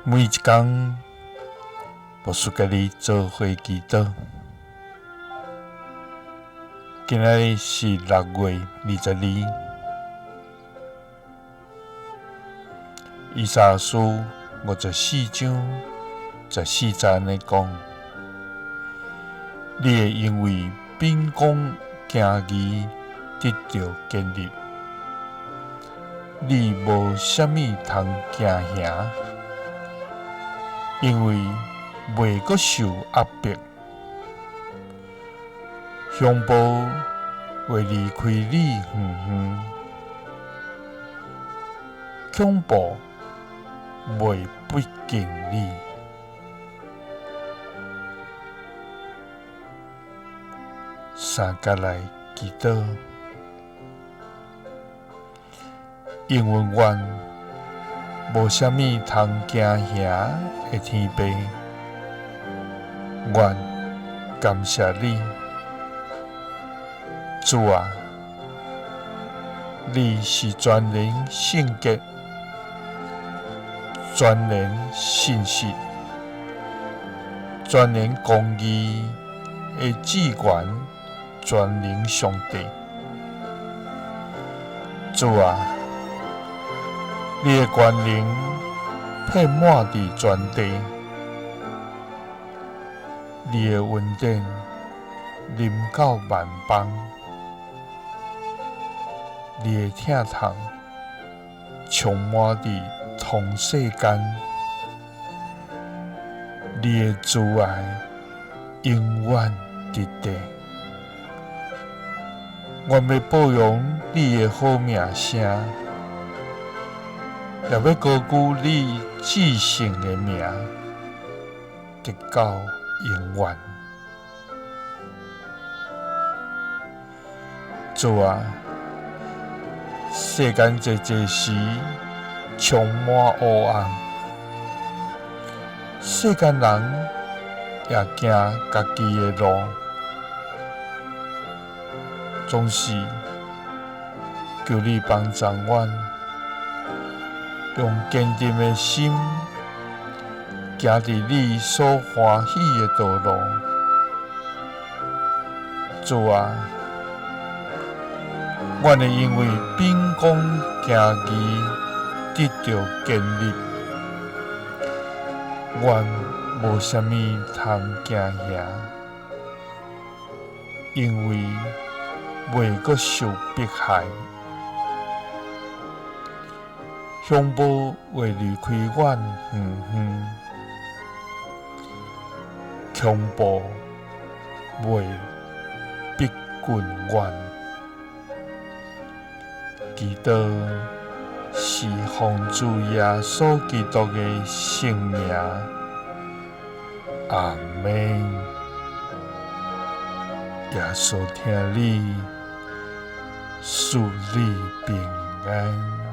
每一天，牧师甲你做伙祈祷。今仔日是6月22，以赛亚书54章14节安尼讲：你会因为秉公行义得到建立，你无啥物通惊吓，因为袂阁受压迫。凶暴会离开你远远，恐怖袂逼近你。三甲来祈祷，因为阮无啥物通惊吓的天父，阮感谢你。主啊，你是全能圣洁、全能信实、全能公义的至源全能上帝。主啊，你的权能遍满伫全地，你的恩典临到万邦。你的疼痛充满伫同世间，你的慈爱永远直直。阮要保养你的好名声，也要高举你至圣的名，直到永远。主啊，世间济时充满黑暗，世间人也行家己的路，总是求你帮助阮，用坚定的心行伫你所欢喜的道路。主啊，阮会因为秉公行义得到建立，阮无啥物通惊吓，因为袂阁受迫害。凶暴会离开阮远远，恐怖袂逼近阮。祈祷是奉主耶稣基督的圣名，阿门。耶稣听你，赐你平安。